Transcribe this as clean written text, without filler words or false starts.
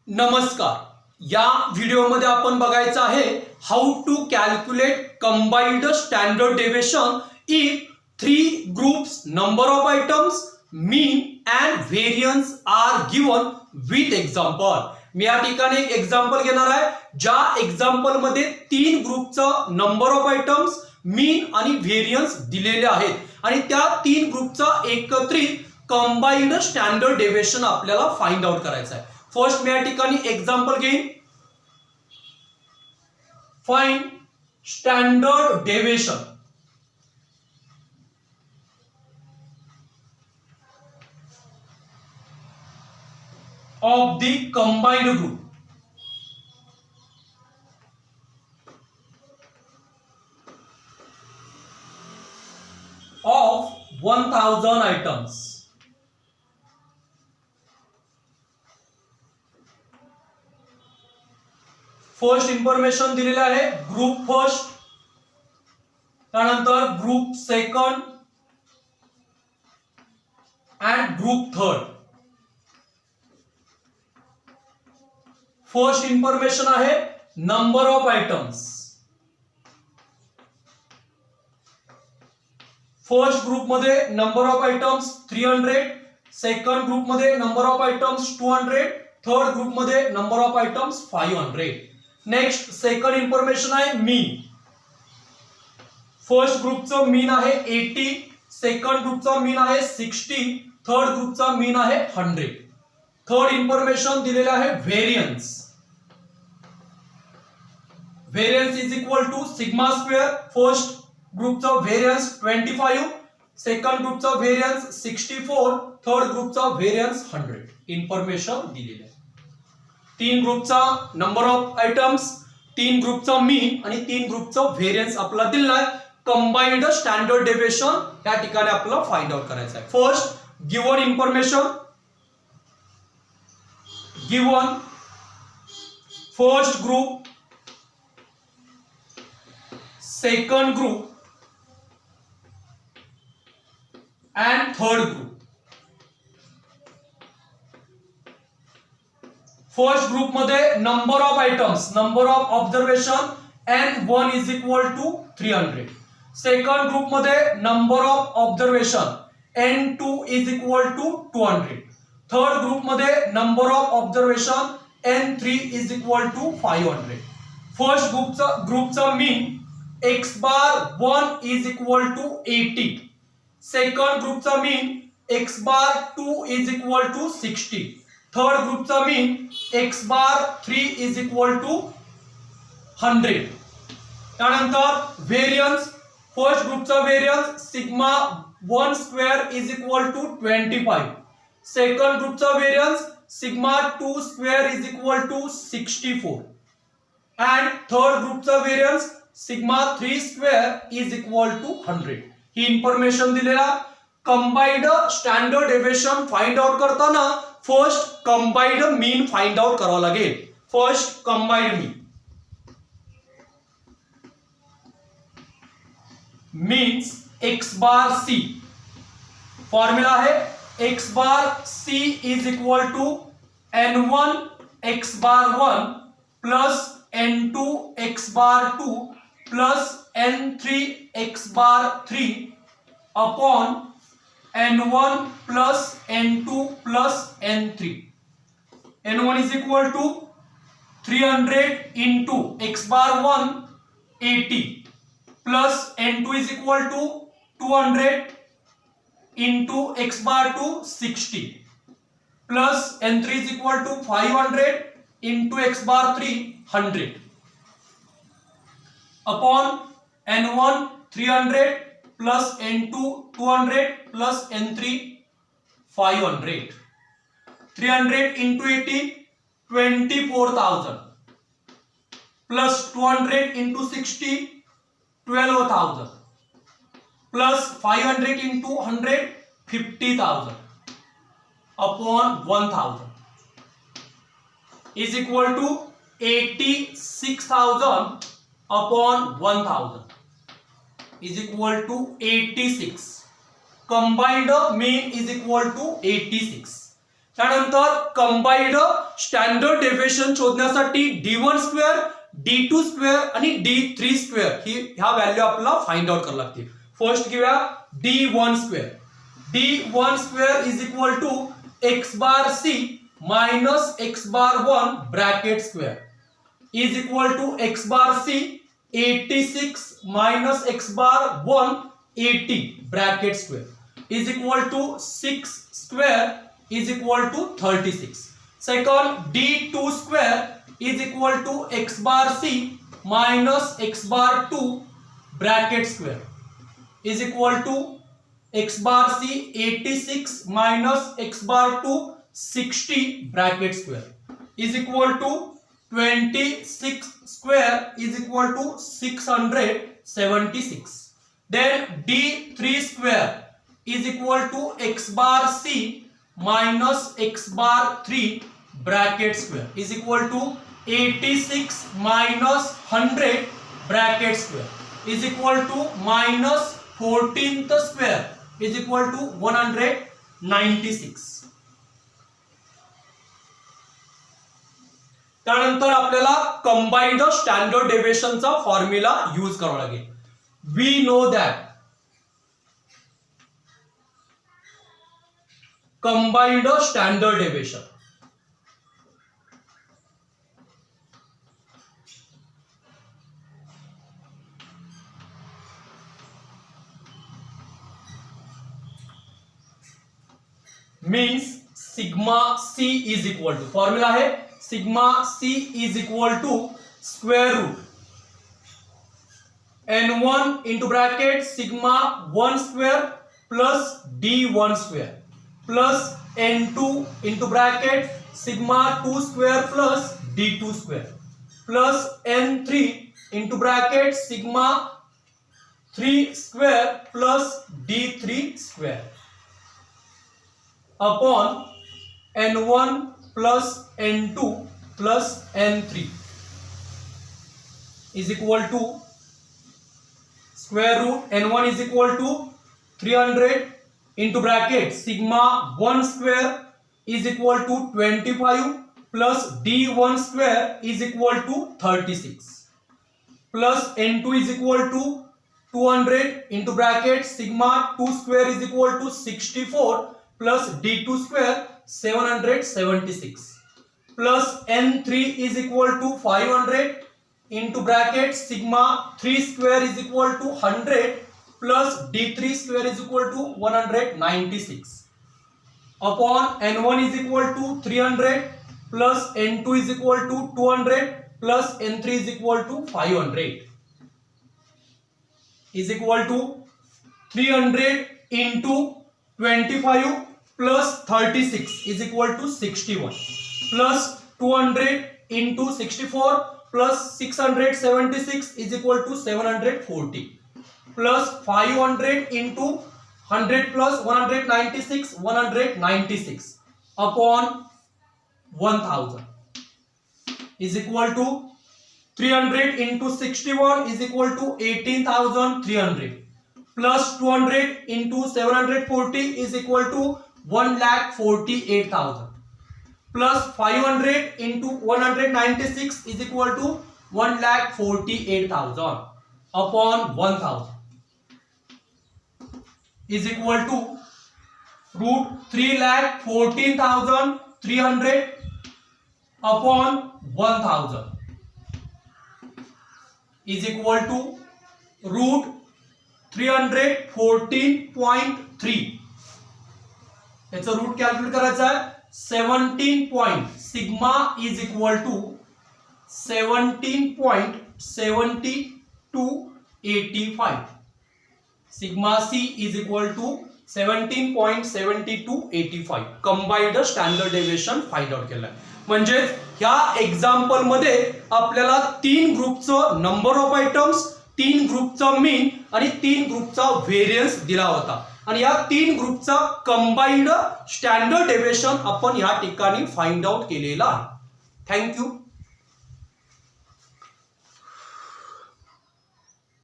नमस्कार. या व्हिडिओमध्ये आपण बघायचं आहे how to calculate combined standard deviation if three groups number of items mean and variance are given with example. मी या ठिकाणी एक एक्झाम्पल घेणार आहे. ज्या एक्झाम्पल मध्ये तीन ग्रुपचं नंबर ऑफ आयटम्स मीन आणि व्हेरियन्स दिलेले आहेत आणि त्या तीन ग्रुपचा एकत्रित कंबाइंड स्टँडर्ड डेविएशन आपल्याला फाइंड आउट करायचं आहे. फर्स्ट मी या ठिकाणी एक्झाम्पल घेईन. Find standard deviation of the combined group of 1000 items. First information दिलेलं आहे ग्रुप फर्स्ट, त्यानंतर group second and group third. First information आहे number of items. First group मध्ये number of items 300, second group मध्ये number of items 200, third group मध्ये number of items 500. Next second information आहे mean. First ग्रुपचं mean आहे 80, second ग्रुपचा mean आहे 60, third ग्रुपचा मीन आहे 100. थर्ड इन्फॉर्मेशन दिलेलं आहे variance. Variance is equal to sigma square. First ग्रुपचा व्हेरियन्स 25, सेकंड ग्रुपचा व्हेरियन्स 64, थर्ड ग्रुपचा व्हेरियन्स 100. इन्फॉर्मेशन दिलेली आहे. तीन ग्रुपचा नंबर ऑफ आयटम्स, तीन ग्रुपचा मीन आणि तीन ग्रुपचा व्हेरियन्स आपला दिलेला आहे. कंबाइंड स्टँडर्ड डेविएशन या ठिकाणी आपल्याला फाइंड आउट करायचं आहे. First given information, given first group, second group and third group. First group मध्ये number of items, number of observation N1 is equal to 300. Second group मध्ये number of observation N2 is equal to 200. Third group मध्ये number of observation N3 is equal to 500. First ग्रुपचा mean x bar 1 is equal to 80. Second ग्रुपचा mean x bar 2 is equal to 60. Third ग्रुपचा mean x bar 3 is equal to 100. त्यानंतर variance, first ग्रुपचा variance sigma 1 square is equal to 25. Second ग्रुपचा variance sigma 2 square is equal to 64. and third ग्रुपचा variance sigma 3 square is equal to 100. ही information दिलेला. Combined standard deviation find out करताना first combined mean find out करावं लागेल. First combined mean means x bar c. Formula आहे x bar c is equal to n1 x bar 1 plus n2 x bar 2 plus n3 x bar 3 upon n1 plus n2 plus n3. n1 is equal to 300 into x bar 1 80 plus n2 is equal to 200 into x bar 2 60 plus n3 is equal to 500 into x bar 3 100 upon n1 300 plus n2 200 plus n3 500. 300 into 80 24,000 plus 200 into 60 12,000 plus 500 into 100 50,000 upon 1,000 is equal to 86,000 upon 1,000 is equal to 86. Combined mean is equal to 86. त्यानंतर combined standard deviation शोधण्यासाठी d1 square d2 square आणि d3 square ह्या value आपल्याला find out करावं लागतील. First घेऊया d1 square. d1 square is equal to x bar c minus x bar 1 bracket square is equal to x bar c 86 minus x bar 1 80 bracket square is equal to 6 square is equal to 36. Second, d2 square is equal to x bar c minus x bar 2 bracket square is equal to x bar c 86 minus x bar 2 60 bracket square is equal to 26 square is equal to 676. Then d3 square is equal to x bar c minus x bar 3 bracket square is equal to 86 minus 100 bracket square is equal to minus 14th square is equal to 196. त्यानंतर आपल्याला combined standard डेव्हिएशनचा formula use करावा लागेल. We know that combined standard deviation means sigma c is equal to formula है sigma c is equal to square root n1 into bracket sigma 1 square plus d1 square plus n2 into bracket sigma 2 square plus d2 square plus n3 into bracket sigma 3 square plus d3 square upon n1 plus n2 plus n3 is equal to square root n1 is equal to 300 into bracket sigma 1 square is equal to 25 plus d1 square is equal to 36 plus n2 is equal to 200 into bracket sigma 2 square is equal to 64 plus d2 square 776 plus n3 is equal to 500 into bracket sigma 3 square is equal to 100 plus d3 square is equal to 196 upon n1 is equal to 300 plus n2 is equal to 200 plus n3 is equal to 500 is equal to 300 into 25 plus 36 is equal to 61 plus 200 into 64 plus 676 is equal to 740 plus 500 into 100 plus 196 upon 1000 is equal to 300 into 61 is equal to 18,300 plus 200 into 740 is equal to 1,48,000 plus 500 into 196 is equal to 1,48,000 upon 1000 is equal to root 3,14,300 upon 1000 is equal to root 314.3. याचा root calculate करायचा आहे 17 point sigma is equal to 17.7285 sigma c is equal to 17.7285 combined standard deviation find out केलं. म्हणजे ह्या example मध्ये आपल्याला 3 ग्रुपचं number of items, 3 ग्रुपचा mean आणि 3 ग्रुपचा व्हेरियन्स दिला होता आणि या 3 ग्रुपचा कंबाइंड स्टँडर्ड डेव्हिएशन आपण या ठिकाणी फाइंड आउट केलेला आहे. थँक्यू.